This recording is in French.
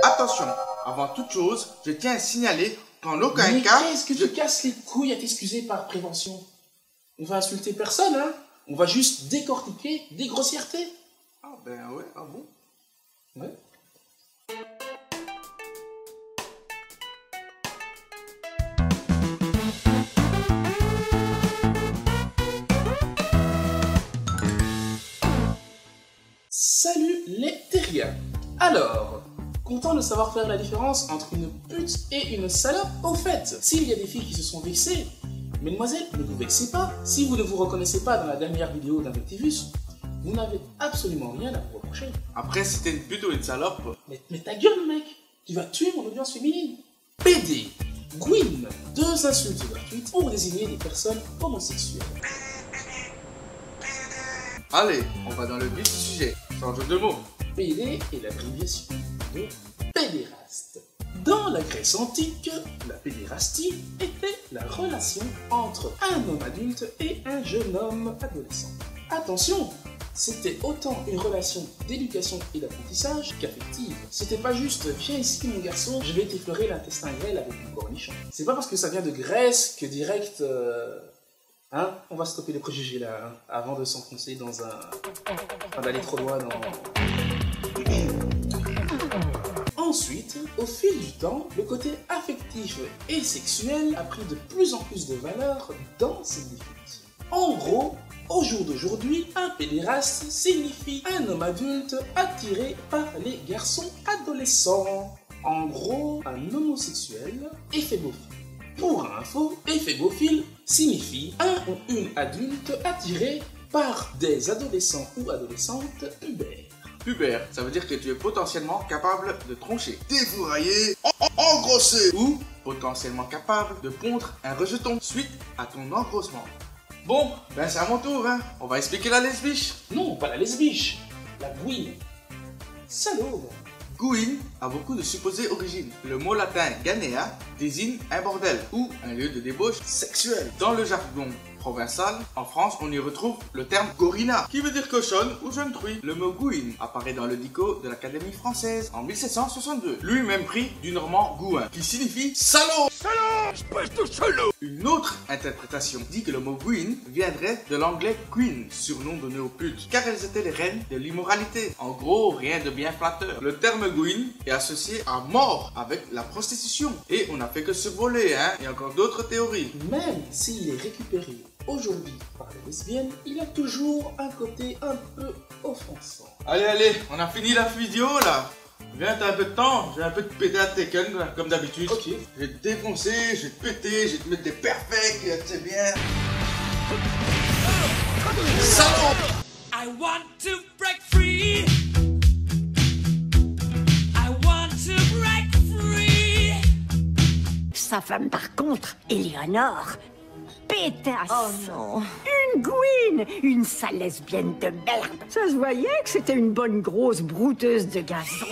Attention, avant toute chose, je tiens à signaler qu'en aucun Mais cas... qu'est-ce que tu casses les couilles à t'excuser par prévention? On va insulter personne, hein? On va juste décortiquer des grossièretés. Ah ben ouais, ah bon? Ouais. Salut les terriens. Alors, content de savoir faire la différence entre une pute et une salope? Au fait, s'il y a des filles qui se sont vexées, mesdemoiselles, ne vous vexez pas. Si vous ne vous reconnaissez pas dans la dernière vidéo d'Invectivus, vous n'avez absolument rien à vous reprocher. Après, si t'es une pute ou une salope... Mais ta gueule, mec. Tu vas tuer mon audience féminine. PD, Gwyn, 2 insultes gratuites pour désigner des personnes homosexuelles. Allez, on va dans le vif du sujet, sans jeu de mots. PD est l'abréviation de pédéraste. Dans la Grèce antique, la pédérastie était la relation entre un homme adulte et un jeune homme adolescent. Attention, c'était autant une relation d'éducation et d'apprentissage qu'affective. C'était pas juste « viens ici mon garçon, je vais t'effleurer l'intestin grêle avec mon cornichon ». C'est pas parce que ça vient de Grèce que direct... Hein, on va stopper les préjugés là, hein, avant de s'enfoncer dans un... Enfin, d'aller trop loin dans... Ensuite, au fil du temps, le côté affectif et sexuel a pris de plus en plus de valeur dans cette définition. En gros, au jour d'aujourd'hui, un pédéraste signifie un homme adulte attiré par les garçons adolescents. En gros, un homosexuel éphébophile. Pour info, éphébophile signifie un ou une adulte attiré par des adolescents ou adolescentes pubères. Pubère, ça veut dire que tu es potentiellement capable de troncher, défourailler, engrosser ou potentiellement capable de pondre un rejeton suite à ton engrossement. Bon, ben c'est à mon tour, hein. On va expliquer la lesbiche. Non, pas la lesbiche, la Gwyn. Salaud. Gwyn a beaucoup de supposées origines. Le mot latin ganea désigne un bordel ou un lieu de débauche sexuelle. Dans le jargon provençal, en France, on y retrouve le terme gorina, qui veut dire cochonne ou jeune truie. Le mot Gwyn apparaît dans le dico de l'Académie française en 1762, lui-même pris du normand gouin, qui signifie salaud. Salaud, espèce de salaud. Une autre interprétation dit que le mot Gwyn viendrait de l'anglais queen, surnom donné aux putes, car elles étaient les reines de l'immoralité. En gros, rien de bien flatteur. Le terme Gwyn est associé à mort avec la prostitution. Et on n'a fait que se voler, hein. Il y a encore d'autres théories. Même s'il est récupéré aujourd'hui par les lesbiennes, il y a toujours un côté un peu offensant. Allez, on a fini la vidéo là. Viens, t'as un peu de temps, je vais un peu te péter à Tekken, comme d'habitude. Ok. Je vais te défoncer, je vais te péter, je vais te mettre des perfects, tu sais bien. Salaud! I want to break free. I want to break free. Sa femme, par contre, Éléonore, pétasse. Oh non. Une Gwyn, une sale lesbienne de merde. Ça se voyait que c'était une bonne grosse brouteuse de gazon.